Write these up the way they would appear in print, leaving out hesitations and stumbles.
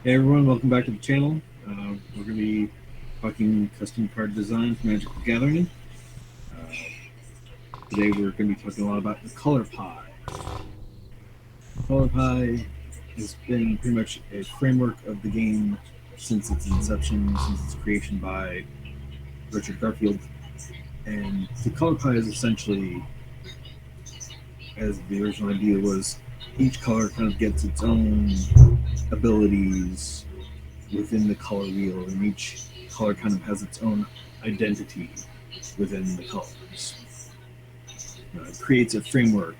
Hey everyone, welcome back to the channel. We're going to be talking custom card design for Magic the Gathering. Uh, Today we're going to be talking a lot about the color pie. Color pie has been pretty much a framework of the game since its inception, since its creation by Richard Garfield. And the color pie is essentially, as the original idea was, each color kind of gets its own abilities within the color wheel, and each color kind of has its own identity within the colors. It creates a framework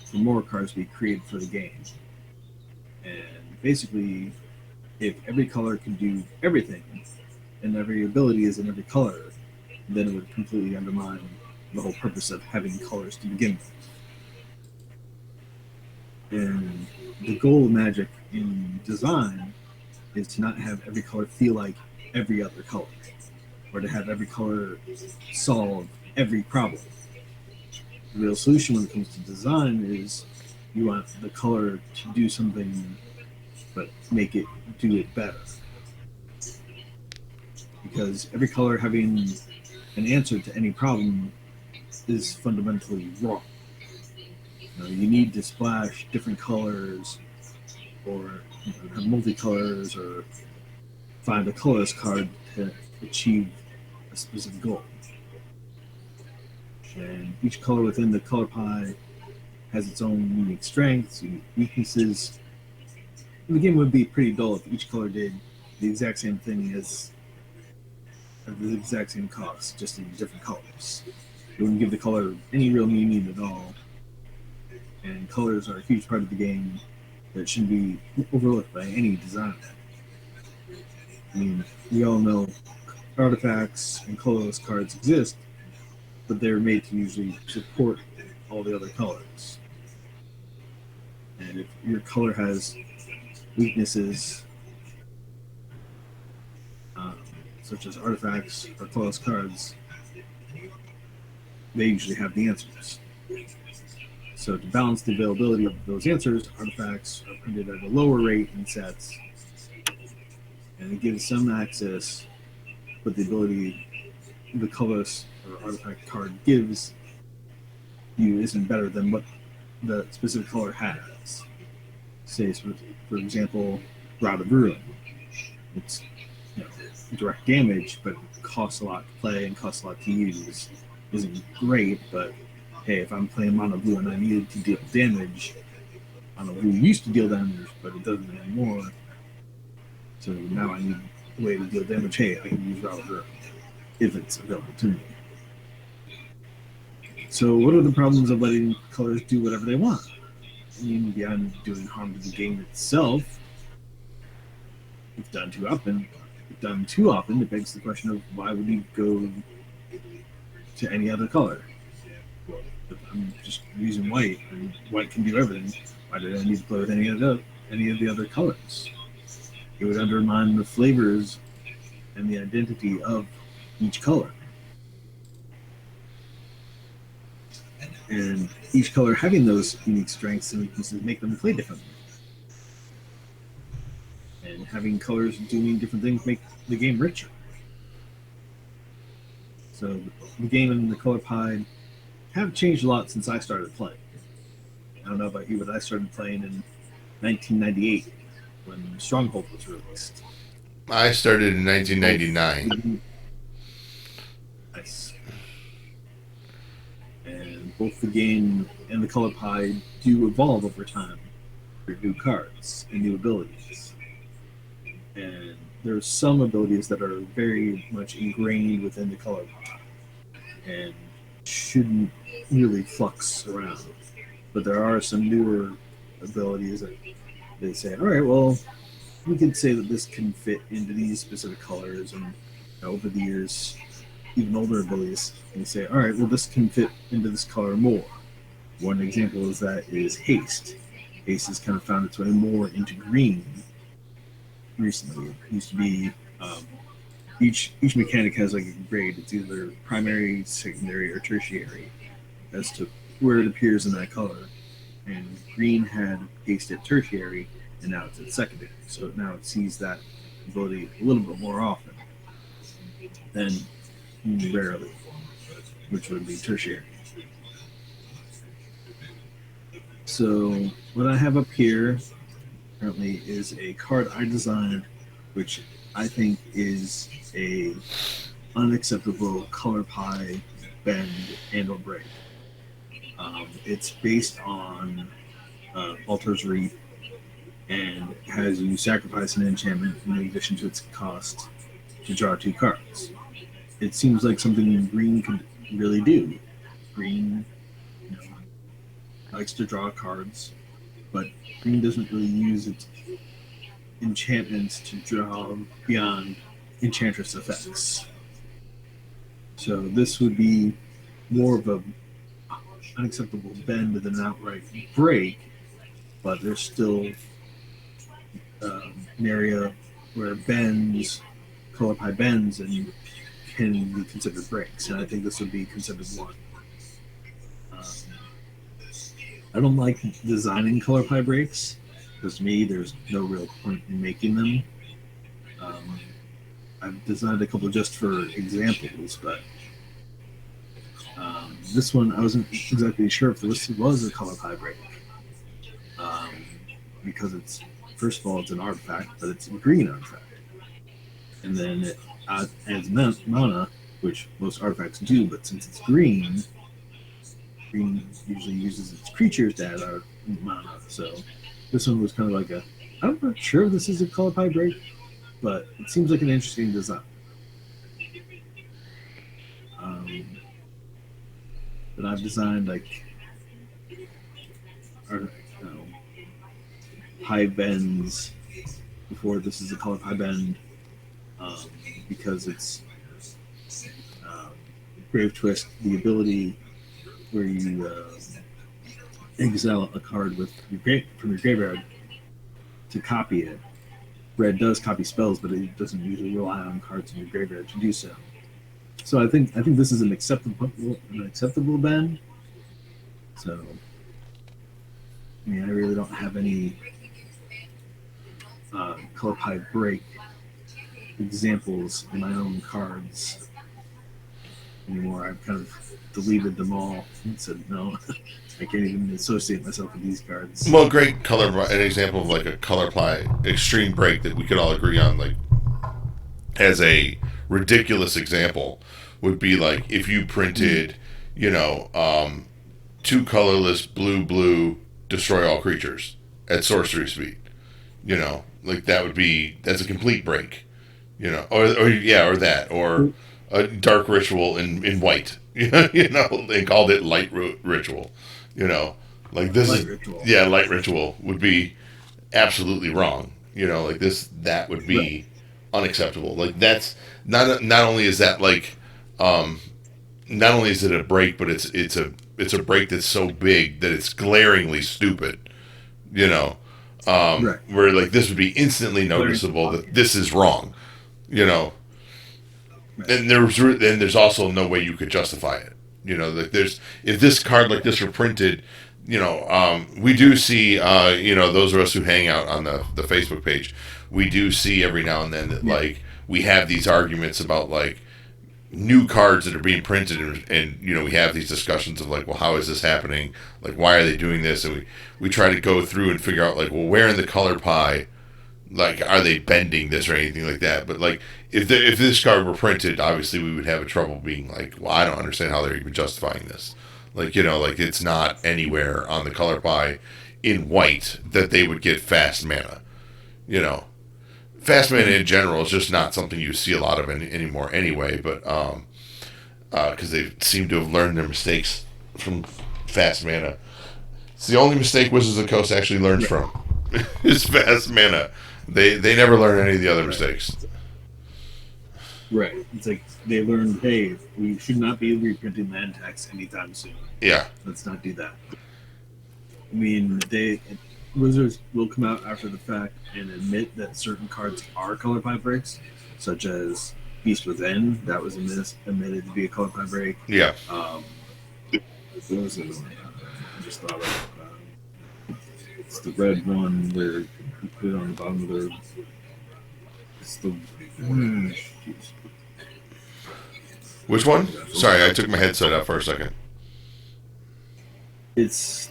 for more cards to be created for the game. And basically, if every color can do everything, and every ability is in every color, then it would completely undermine the whole purpose of having colors to begin with. And the goal of Magic in design is to not have every color feel like every other color, or to have every color solve every problem. The real solution when it comes to design is you want the color to do something, but make it do it better. Because every color having an answer to any problem is fundamentally wrong. You need to splash different colors, or have multicolors, or find a colorless card to achieve a specific goal. And each color within the color pie has its own unique strengths, unique weaknesses. And the game would be pretty dull if each color did the exact same thing as the exact same cost, just in different colors. It wouldn't give the color any real meaning at all. And colors are a huge part of the game that shouldn't be overlooked by any designer. I mean, we all know artifacts and colorless cards exist, but they're made to usually support all the other colors. And if your color has weaknesses, um, such as artifacts or colorless cards, they usually have the answers. So to balance the availability of those answers, artifacts are printed at a lower rate in sets, and it gives some access, but the ability the colorless or artifact card gives you isn't better than what the specific color has. Say, for example, Rod of Ruin. It's direct damage, but costs a lot to play and costs a lot to use. Isn't great, but hey, if I'm playing mono blue and I needed to deal damage, mono blue used to deal damage, but it doesn't anymore. So now I need a way to deal damage. Hey, I can use Rod of Ruin if it's available to me. So, what are the problems of letting colors do whatever they want? I mean, beyond doing harm to the game itself, if done too often, it begs the question of why would you go to any other color? Well, if I'm just using white, and white can do everything. Why did I need to play with any of the other colors? It would undermine the flavors and the identity of each color. And each color having those unique strengths and weaknesses make them play differently. And having colors doing different things make the game richer. So the game and the color pie have changed a lot since I started playing. I don't know about you, but I started playing in 1998 when Stronghold was released. I started in Both 1999. the, nice. And both the game and the color pie do evolve over time through new cards and new abilities. And there's some abilities that are very much ingrained within the color pie and shouldn't really flux around. But there are some newer abilities that they say, all right, well, we could say that this can fit into these specific colors, and over the years, even older abilities, they say, all right, well, this can fit into this color more. One example is that is haste. Haste has kind of found its way more into green recently. It used to be each mechanic has like a grade. It's either primary, secondary, or tertiary as to where it appears in that color. And green had haste at tertiary, and now it's at secondary. So now it sees that ability a little bit more often than rarely, which would be tertiary. So what I have up here currently is a card I designed, which I think is a unacceptable color pie bend and or break. It's based on Altar's Reap and has you sacrifice an enchantment in addition to its cost to draw two cards. It seems like something green could really do. Green, you know, likes to draw cards, but green doesn't really use its enchantments to draw beyond enchantress effects. So this would be more of a unacceptable bend than an outright break, but there's still an area where bends, color pie bends, and can be considered breaks, and I think this would be considered one. Um, I don't like designing color pie breaks because to me there's no real point in making them. Um, I've designed a couple just for examples, but this one I wasn't exactly sure if this was a color pie break um, because it's first of all it's an artifact, but it's a green artifact, and then it adds mana, which most artifacts do, but since it's green, green usually uses its creatures to add our mana. So this one was kind of like a I'm not sure if this is a color pie break, but it seems like an interesting design. Um, that I've designed like are high bends before this is a color pie bend um, because it's um, Grave Twist, the ability where you exile a card with from your graveyard to copy it. Red does copy spells, but it doesn't usually rely on cards in your graveyard to do so. So I think this is an acceptable bend. So I mean I really don't have any color pie break examples in my own cards anymore. I've kind of deleted them all and said no, I can't even associate myself with these cards. Well, great color. An example of like a color pie extreme break that we could all agree on, like as a ridiculous example, would be like if you printed, you know, two colorless blue destroy all creatures at sorcery speed. You know, like that's a complete break. You know, or yeah, or that, or a dark ritual in white. You know, they called it light ritual. You know, like this Light is ritual, yeah, light ritual would be absolutely wrong. You know, like that would right? be unacceptable. Like that's not only is that like um not only is it a break, but it's a break that's so big that it's glaringly stupid. You know, Right. where like this would be instantly Glaring too noticeable that this obvious. is wrong. You know, Right. and there's also no way you could justify it. You know, like there's if this card like this were printed, you know, we do see, you know, those of us who hang out on the Facebook page, we do see every now and then that Yeah. like we have these arguments about like new cards that are being printed and you know we have these discussions of like well how is this happening like why are they doing this and we try to go through and figure out like well where in the color pie like are they bending this or anything like that but like if this card were printed obviously we would have a trouble being like well I don't understand how they're even justifying this like you know like it's not anywhere on the color pie in white that they would get fast mana you know fast mana Mm-hmm. in general is just not something you see a lot of anymore anyway but because they seem to have learned their mistakes from fast mana. It's the only mistake Wizards of the Coast actually learns Right. from is fast mana. They never learn any of the other Right. mistakes. Right. It's like they learned, hey, we should not be reprinting land tax anytime soon. Yeah, Let's not do that. I mean, they Wizards will come out after the fact and admit that certain cards are color pie breaks, such as Beast Within. That was admitted to be a color pie break. yeah. Um, what was it? I just thought of. It's the red one where put it on the bottom of their. It's the. Which one? Sorry, I took my headset out for a second. It's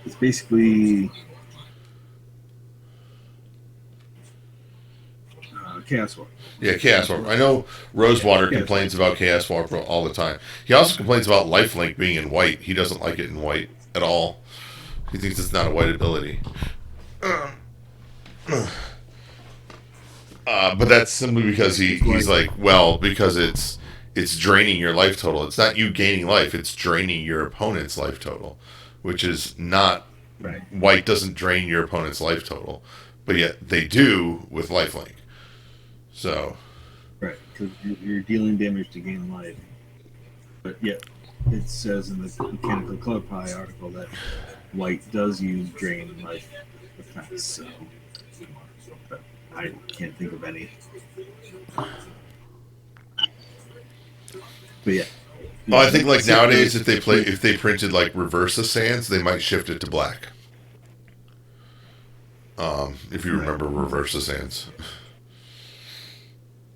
it's basically Chaos War. Yeah, Chaos Warp. I know Rosewater Chaos complains about Chaos Warp all the time. He also complains about Lifelink being in white. He doesn't like it in white at all. He thinks it's not a white ability. But that's simply because he's like, well, because it's draining your life total. It's not you gaining life. It's draining your opponent's life total, which is not. Right. White doesn't drain your opponent's life total, but yet they do with Lifelink. So. Right, because you're dealing damage to gain life, but yet it says in the Mechanical Color Pie article that white does use drain life effects. So, but I can't think of any. But yeah. Oh, I think like nowadays, if they printed like Reverse of Sands, they might shift it to black. If you remember Reverse of Sands.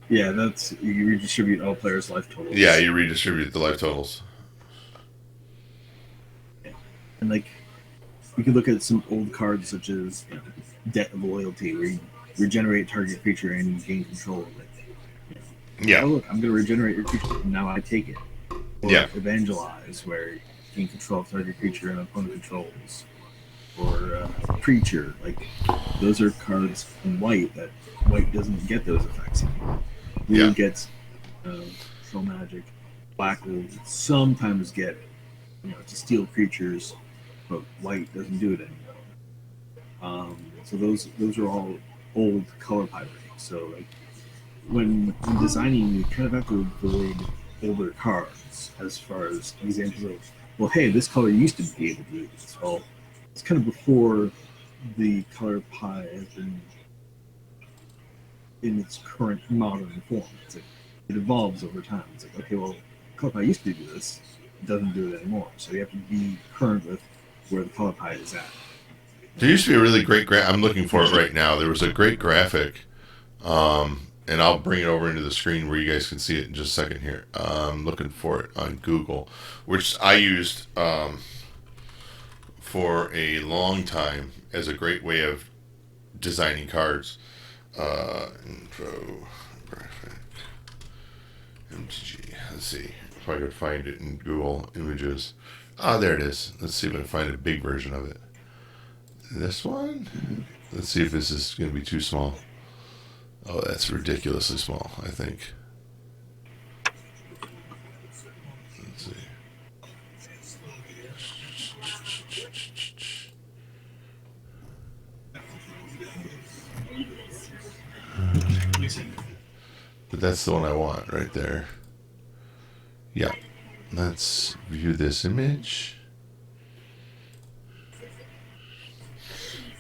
Yeah, that's you redistribute all players' life totals. Yeah, you redistribute the life totals. Yeah. And like you could look at some old cards such as Debt of Loyalty, where you regenerate target creature and you gain control of it. Yeah. Oh look, I'm going to regenerate your creature. Now I take it. Or Evangelize, where you gain control of target creature and opponent controls. Or Preacher, like those are cards in white that white doesn't get those effects anymore. Blue gets Control Magic. Black will sometimes get to steal creatures, but white doesn't do it anymore. So those are all old color pie ratings. So like when designing, you kind of have to avoid older cards as far as examples of, well, hey, this color used to be able to do this. Well, it's kind of before the color pie has been in its current modern form. It's like it evolves over time. It's like, okay, well, color pie used to do this, it doesn't do it anymore. So you have to be current with where the color pie is at. There used to be a really great I'm looking for it right now. There was a great graphic, and I'll bring it over into the screen where you guys can see it in just a second here. I'm looking for it on Google, which I used for a long time as a great way of designing cards. Intro graphic MTG. Let's see if I could find it in Google Images. There it is. Let's see if I can find a big version of it. This one? Let's see if this is going to be too small. Oh, that's ridiculously small, I think. Let's see. But that's the one I want right there. Yeah. Let's view this image.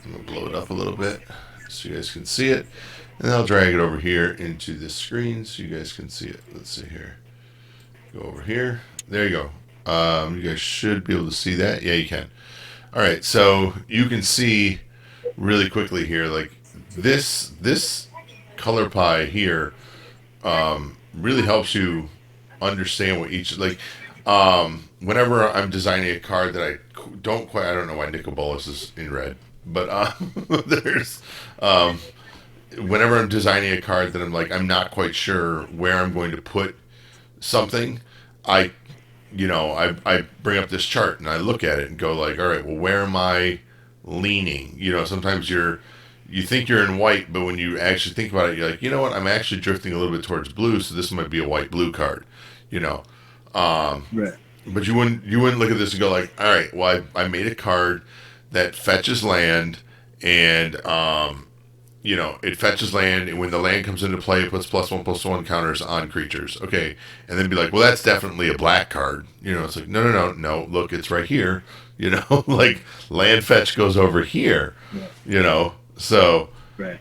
I'm going to blow it up a little bit so you guys can see it. And then I'll drag it over here into this screen so you guys can see it. Let's see here. Go over here. There you go. You guys should be able to see that. Yeah, you can. All right, so you can see really quickly here, like this color pie here really helps you understand what each, like, whenever I'm designing a card that I don't know why Nicol Bolas is in red, but there's whenever I'm designing a card that I'm not quite sure where I'm going to put something, I bring up this chart and I look at it and go like, all right, well, where am I leaning? Sometimes you think you're in white, but when you actually think about it, you're like, you know what? I'm actually drifting a little bit towards blue, so this might be a white-blue card, Right. But you wouldn't look at this and go like, all right, well, I made a card that fetches land, and it fetches land, and when the land comes into play, it puts +1/+1 counters on creatures. Okay, and then be like, well, that's definitely a black card. It's like, no, look, it's right here. Like land fetch goes over here. Yeah. So. Right.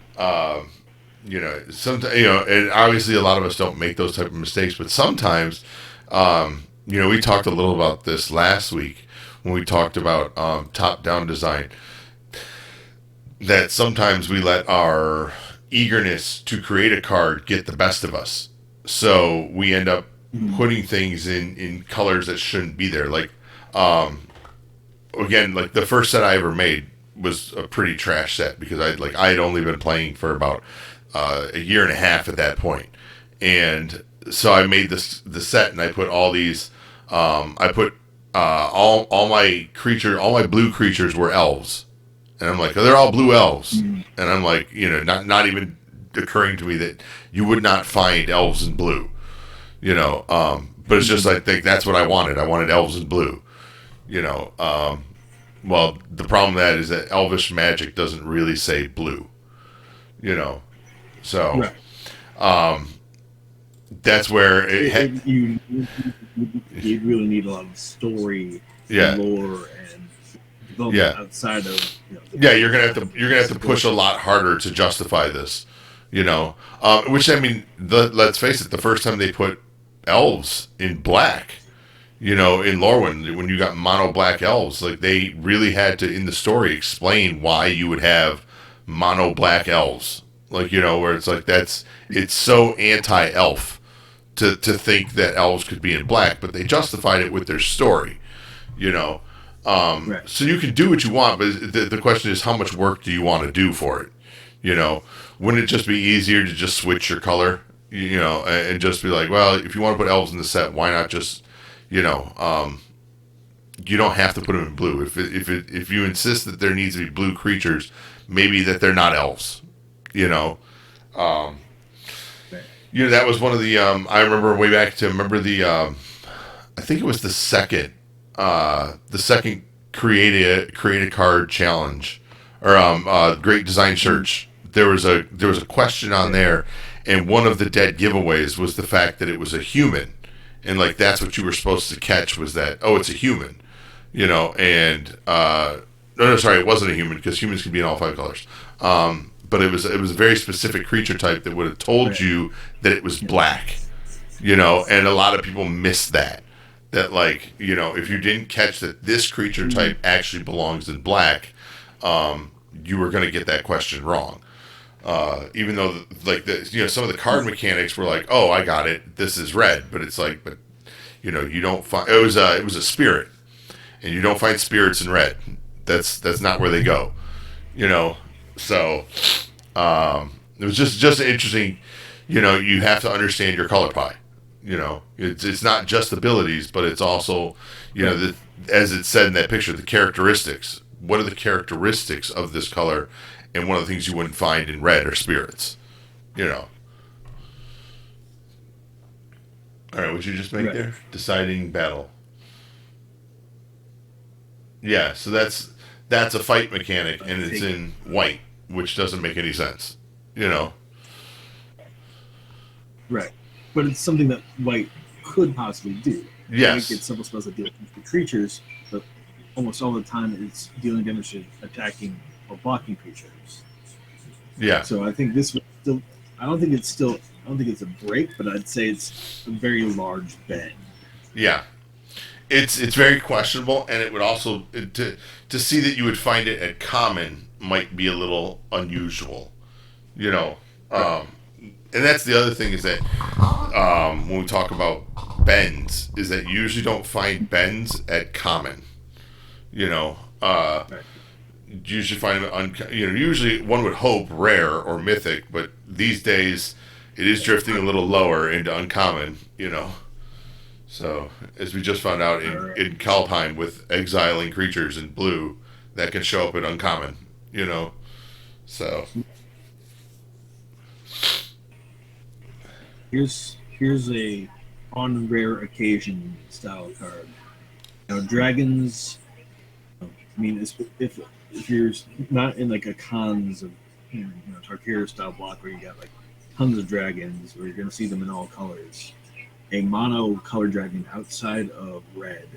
Sometimes, and obviously a lot of us don't make those type of mistakes, but sometimes, we talked a little about this last week when we talked about top-down design. that sometimes we let our eagerness to create a card get the best of us. So we end up Mhm. putting things in colors that shouldn't be there. Like, um, again, like the first set I ever made was a pretty trash set because I had only been playing for about a year and a half at that point, and so I made the set and I put all these. I put all my blue creatures were elves, and I'm like, oh, they're all blue elves, Mhm. and I'm like, not even occurring to me that you would not find elves in blue, but it's just Mhm. I think that's what I wanted. I wanted elves in blue, you know. Well, the problem with that is that elvish magic doesn't really say blue, you know. So Right. that's where You really need a lot of story and yeah, lore and development yeah, outside of yeah. the You're gonna have to push a story. lot harder to justify this, you know. Which I mean, let's face it, the first time they put elves in black, in Lorwyn, when you got mono black elves, like they really had to in the story explain why you would have mono black elves, like where it's like it's so anti elf to think that elves could be in black, but they justified it with their story, you know. Right. So you can do what you want, but the question is how much work do you want to do for it, you know? Wouldn't it just be easier to just switch your color, and just be like, well, if you want to put elves in the set, why not just, you know, you don't have to put them in blue. If you insist that there needs to be blue creatures, maybe that they're not elves, you know. Um, Right. that was one of the I remember way back to remember the I think it was the second create a card challenge or great design Mhm. search. There was a question on Right. there, and one of the dead giveaways was the fact that it was a human, and like that's what you were supposed to catch was that it's a human, and no, sorry, it wasn't a human because humans can be in all five colors. But it was a very specific creature type that would have told Right. you that it was Yeah. black, and a lot of people miss that. That like if you didn't catch that this creature Mhm. type actually belongs in black, you were going to get that question wrong. Even though like some of the card mechanics were like, oh, I got it, this is red, but it's like, but you don't find it was a spirit, and you don't find spirits in red. That's not where they go. You know, so it was just interesting. You have to understand your color pie. It's not just abilities, but it's also Right. as it said in that picture, the characteristics. What are the characteristics of this color? And one of the things you wouldn't find in red are spirits. You know. All right, what you just make Right. there? Deciding battle. Yeah, so that's a fight mechanic, and it's Take. in white, which doesn't make any sense. You know. Right. But it's something that white could possibly do. White Yes. gets simple spells that deal with creatures, but almost all the time it's dealing damage to attacking or blocking creatures. Yeah. So I think this would still. I don't think it's still. I don't think it's a break, but I'd say it's a very large bend. Yeah. It's very questionable, and it would also to see that you would find it at common might be a little unusual. You know. Right. Um, and that's the other thing is that when we talk about bends, is that you usually don't find bends at common. You know, Right. you usually find them usually one would hope rare or mythic, but these days it is drifting a little lower into uncommon. So as we just found out Right. in Kaldheim with exiling creatures in blue, that can show up in uncommon. You know, so Here's a on rare occasion style card. Now dragons. I mean, if you're not in like a cons of Tarkir style block where you got like tons of dragons, where you're going to see them in all colors. A mono color dragon outside of red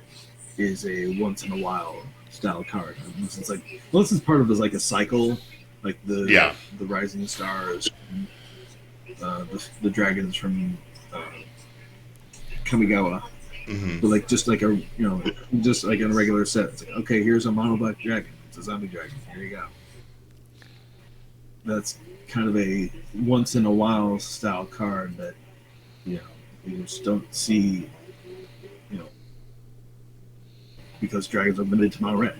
is a once in a while style card. It's like unless it's part of like a cycle, like yeah. the rising stars, the dragons from Kamigawa. Hmm. But like just like just like in a regular set, it's like okay, here's a mono black dragon. It's a zombie dragon. Here you go. that's kind of a once in a while style card that you know you just don't see, you know, because dragons are limited to mono red.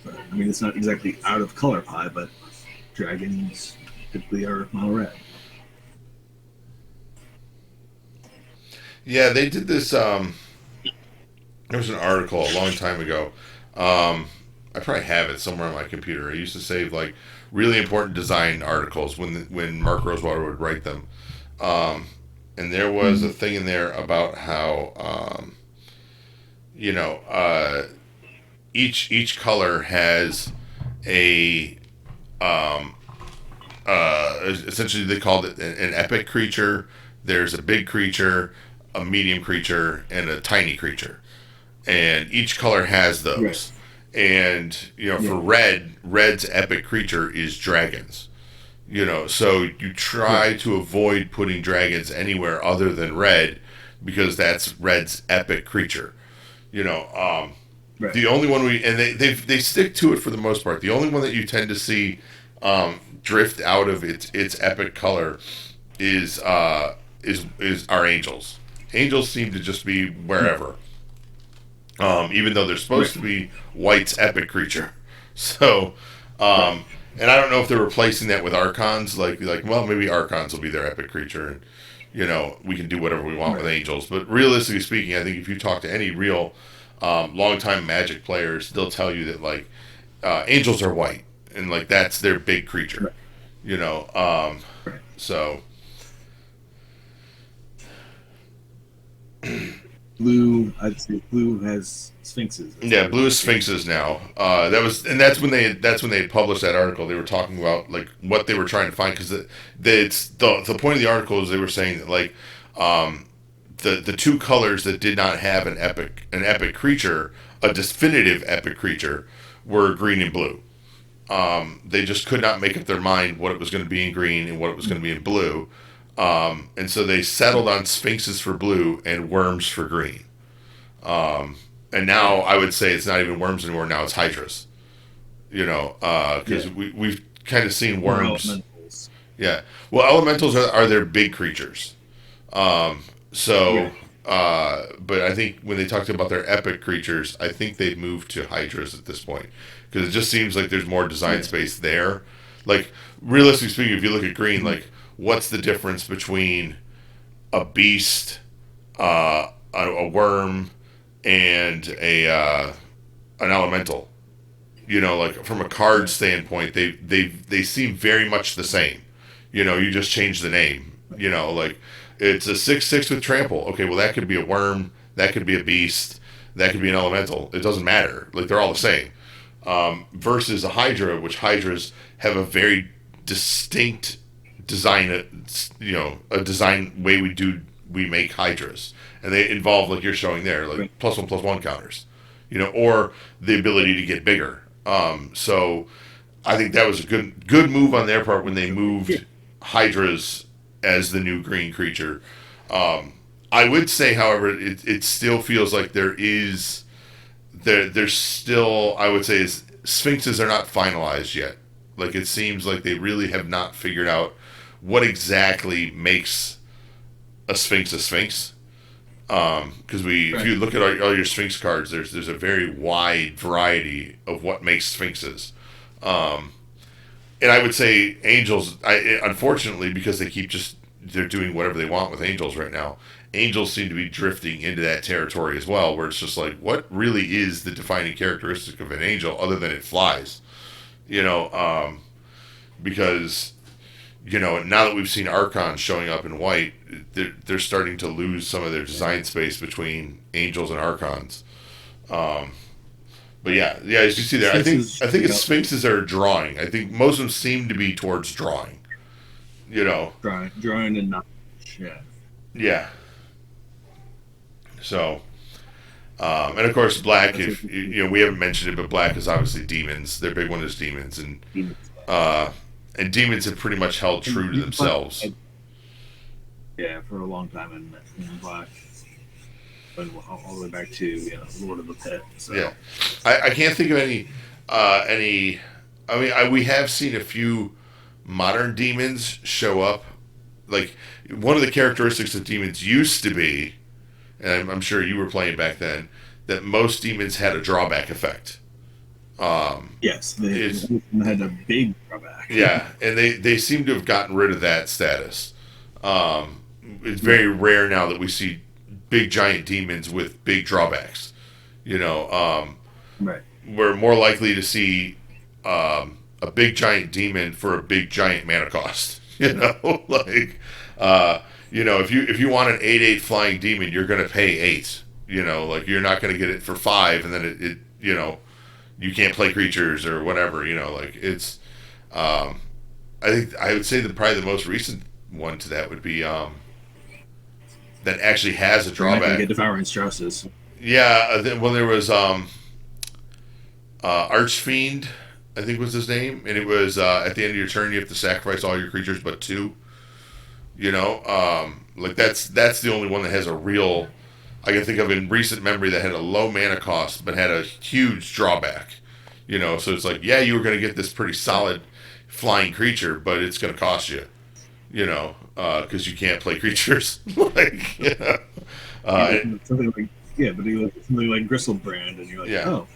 But, I mean, it's not exactly out of color pie, but dragons typically are mono red. Yeah, they did this. There was an article a long time ago. I probably have it somewhere on my computer. I used to save like really important design articles when Mark Rosewater would write them. Um, and there was a Mm-hmm. thing in there about how you know each color has a um, essentially they called it an epic creature. There's a big creature, a medium creature, and a tiny creature, and each color has Right. those. And Yeah. for red's epic creature is dragons. So you Right. try to avoid putting dragons anywhere other than red because that's red's epic creature. You know, Right. the only one they stick to it for the most part. The only one that you tend to see drift out of its epic color is is our angels. Angels seem to just be Yeah. wherever, even though they're supposed Right. to be White's epic creature. So, Right. and I don't know if they're replacing that with Archons. Like well, maybe Archons will be their epic creature, and we can do whatever we want with Right. angels. But realistically speaking, I think if you talk to any real longtime Magic players, they'll tell you that like angels are white, and like that's their big creature. Right. You know, Right. so Blue, I'd say blue has sphinxes as yeah, part of blue its sphinxes angels. now. That's when they had published that article. They were talking about like what they were trying to find because the point of the article is they were saying that like um, the two colors that did not have an epic creature, a definitive epic creature, were green and blue. They just could not make up their mind what it was going to be in green and what it was going to be in blue. And so they settled Right. on sphinxes for blue and worms for green. And now Right. I would say it's not even worms anymore. Now it's hydras. Yeah. Because we've kind of seen Or worms. elementals. Yeah. Well, elementals are their big creatures. So, Right. but I think when they talked about their epic creatures, I think they've moved to hydras at this point because it just seems like there's more design Yeah. space there. Like realistically speaking, if you look at green, Mhm. like what's the difference between a beast, a worm, and a an elemental? Like from a card Right. standpoint, they seem very much the same. You just change the name. Right. Like it's a 6/6 with trample. Okay, well that could be a worm, that could be a beast, that could be an elemental. It doesn't matter. Like they're all the same. Versus a hydra, which hydras have a very distinct design. A design way we make hydras, and they involve like you're showing there, like Right. +1/+1 counters. Or the ability to get bigger. So I think that was a good move on their part when they Yeah. moved hydras as the new green creature. I would say, however, it still feels like there's still, I would say, is sphinxes are not finalized yet. Like it seems like they really have not figured out what exactly makes a sphinx a sphinx. Because if Right. you look at all your sphinx cards, there's a very wide variety of what makes sphinxes. Um, and I would say angels. Unfortunately, because they're doing whatever they want with angels right now. Angels seem to be drifting into that territory as well, where it's just like, what really is the defining characteristic of an angel other than it flies? You know, because now that we've seen archons showing up in white, they're starting to lose some of their design space between angels and archons. Um, but yeah, as you see there, I think Sphinxes I think shoot it's out sphinxes are drawing. I think most of them seem to be towards drawing. You know, drawing and not. Yeah. yeah. So, and of course, black. That's what If we haven't mentioned it, but black is obviously demons. Their big one is demons, demons. uh, and demons have pretty much held And true to you can find themselves. yeah for a long time in black, but all the way back to Lord of the Pit. Yeah, So I can't think of any I mean, we have seen a few modern demons show up. Like, one of the characteristics of demons used to be, and I'm sure you were playing back then, that most demons had a drawback effect. Yes, they Is had a big drawback. Yeah, and they seem to have gotten rid of that status. It's Right, very rare now that we see big giant demons with big drawbacks. You know, right. we're more likely to see a big giant demon for a big giant mana cost. You know, like if you want an 8/8 flying demon, you're going to pay 8. You know, like you're not going to get it for 5, and then it you can't play creatures or whatever. You know, like it's. I think I would say that probably the most recent one to that would be that actually has a You're not going to drawback. get devouring stresses. Yeah, well, there was Archfiend, I think was his name, and it was at the end of your turn you have to sacrifice all your creatures but 2. You know, like that's the only one that has a real. I can think of in recent memory that had a low mana cost but had a huge drawback. You know, so it's like, yeah, you were going to get this pretty Right. solid flying creature, but it's going to cost you. You know, because you can't play creatures. like, yeah, uh, Something like but you look at something like Gristlebrand, and you're like, yeah, oh,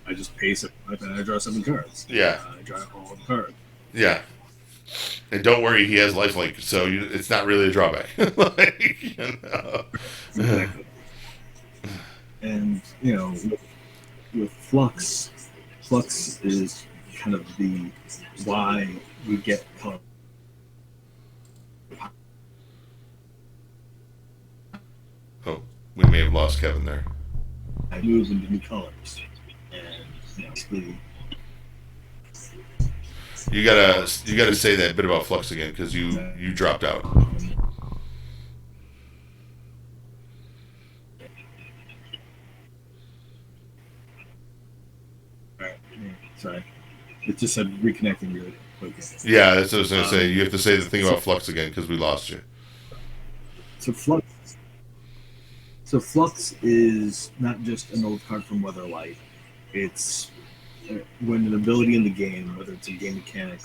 I just pay 7 and I draw 7 cards. yeah, I draw all the cards. yeah. And don't worry, he has lifelink, so it's not really a drawback. like, Exactly. And with Flux, Flux is kind of the why we get color oh, we may have lost Kevin there. moves into new colors, and basically, You gotta say that bit about Flux again because you dropped out. right, sorry, it just said reconnecting really quick. Yeah, that's what I was gonna say. Um, You have to say the thing so, about Flux again because we lost you. so Flux, so Flux is not just an old card from Weatherlight. It's when an ability in the game, whether it's a game mechanic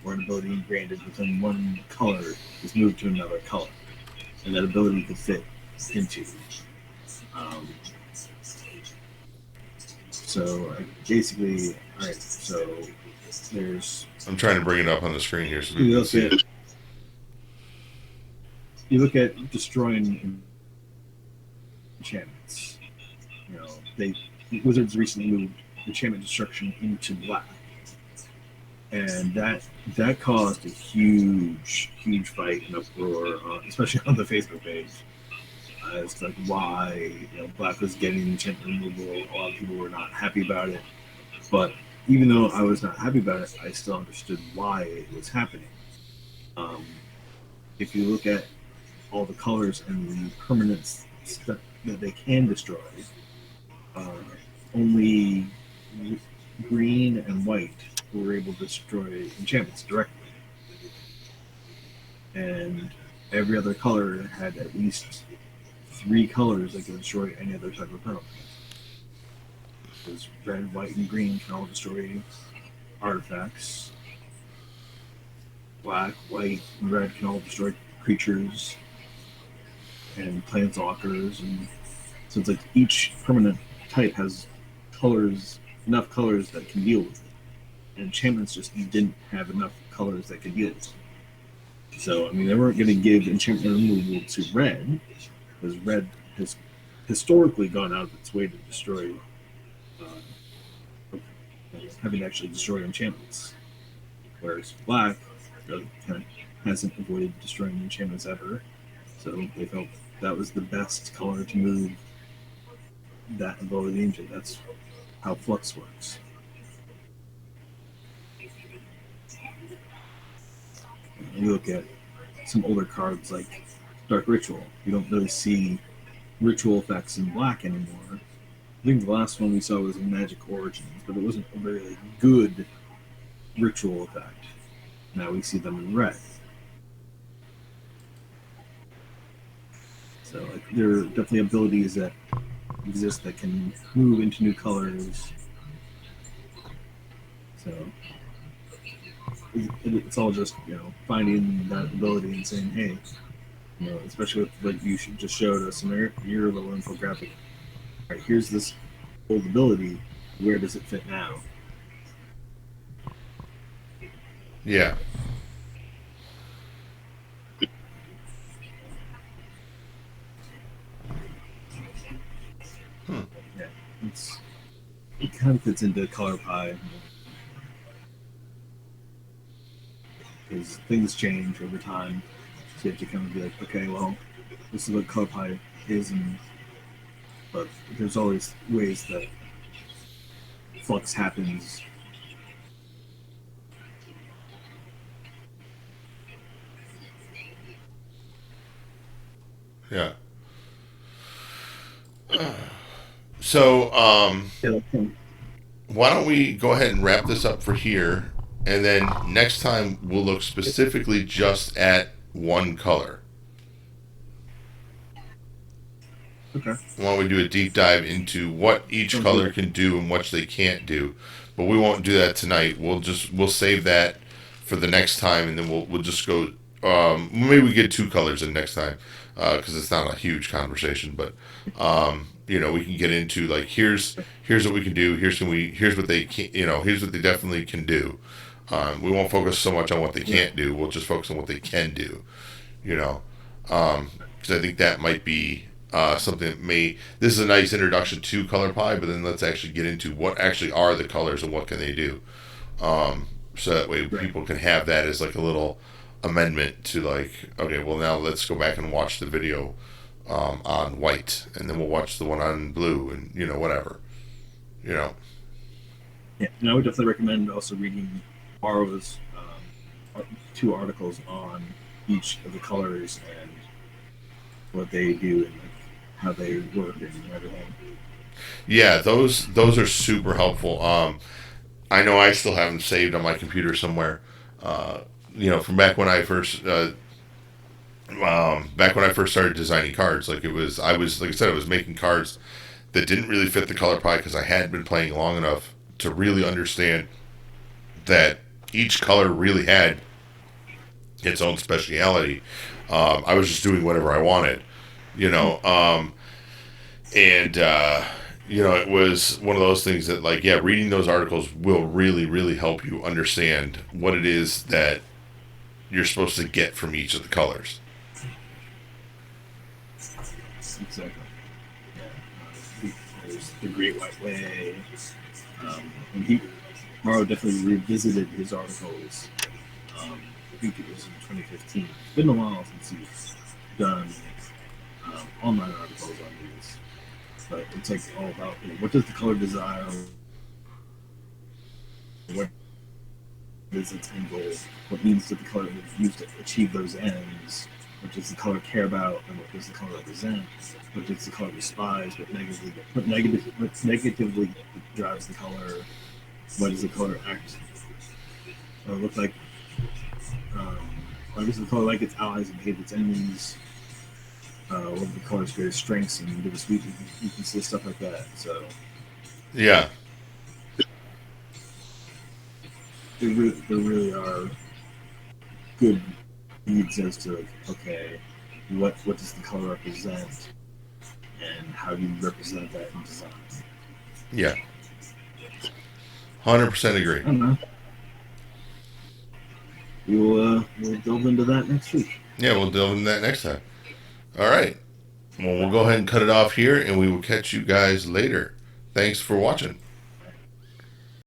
or an ability granted within one color, is moved to another color, and that ability could fit into. Um, so basically, all right. So there's I'm trying to bring it up on the screen here so you people can look see at it. you look at destroying enchantments. They Wizards recently moved enchantment destruction into black, and that caused a huge fight and uproar, especially on the Facebook page. As to like why black was getting enchantment removal. A lot of people were not happy about it, but even though I was not happy about it, I still understood why it was happening. Um, if you look at all the colors and the permanents that they can destroy, uh, only green and white were able to destroy enchantments directly, and every other color had at least 3 colors that could destroy any other type of penalty. Because red, white, and green can all destroy artifacts. Black, white, and red can all destroy creatures and planeswalkers, and so it's like each permanent type has enough colors that can deal with it. And enchantments just didn't have enough colors that could deal with it. So I mean, they weren't going to give enchantment removal to red, because red has historically gone out of its way to destroy, having to actually destroy enchantments. Whereas black really kind of hasn't avoided destroying enchantments ever. So they felt that was the best color to move that ability into. That's how Flux works. You look at some older cards like Dark Ritual. You don't really see ritual effects in black anymore. I think the last one we saw was in Magic Origins, but it wasn't a very good ritual effect. Now we see them in red. So there are definitely abilities that exist that can move into new colors. So it's all just finding that ability and saying, hey, especially with like you just showed us in your little infographic. All right, here's this old ability. Where does it fit now? Yeah. Hmm. Yeah, it kind of fits into color pie because things change over time. So you have to kind of be like, okay, well, this is what color pie is, but there's always ways that flux happens. Yeah. So, Yeah, why don't we go ahead and wrap this up for here, and then next time we'll look specifically just at one color. okay. Why don't we do a deep dive into what each Sounds color good. can do and what they can't do? But we won't do that tonight. We'll save that for the next time, and then we'll just go. Maybe we get two colors in next time because it's not a huge conversation. But we can get into like here's what we can do. Here's what they can. Here's what they definitely can do. We won't focus so much on what they Right. can't do. We'll just focus on what they can do. You know, because I think that might be something that may. This is a nice introduction to color pie, but then let's actually get into what actually are the colors and what can they do. So that way Right. people can have that as like a little amendment to like, okay, well now let's go back and watch the video on white, and then we'll watch the one on blue, and whatever, you know. Yeah, and I would definitely recommend also reading Morrow's two articles on each of the colors and what they do and like, how they work and everything. Yeah, those are super helpful. I know I still have them saved on my computer somewhere. Uh, from back when I first started designing cards, like I was like I said, I was making cards that didn't really fit the color pie because I hadn't been playing long enough to really understand that each color really had its own speciality. I was just doing whatever I wanted, you know, and it was one of those things that, like, yeah, reading those articles will really, really help you understand what it is that you're supposed to get from each of the colors. Exactly. Yeah. There's the Great White Way. And Morrow definitely revisited his articles. I think it was in 2015. It's been a while since he's done online articles on these, but it's like all about what does the color desire, what is its end goal, what means does the color use to achieve those ends, what does the color care about, and what does the color represent, what does the color despise, what negatively drives the color, what does the color act or look like, um, what does the color like its allies and hate its enemies, what are the color's greatest strengths and biggest weaknesses, stuff like that. So Yeah, there really are good leads as to like, okay, what does the color represent, and how do you represent that in design? yeah, 100% I agree. don't know. We'll delve into that next week. Yeah, we'll delve into that next time. All right. Well, we'll go ahead and cut it off here, and we will catch you guys later. Thanks for watching.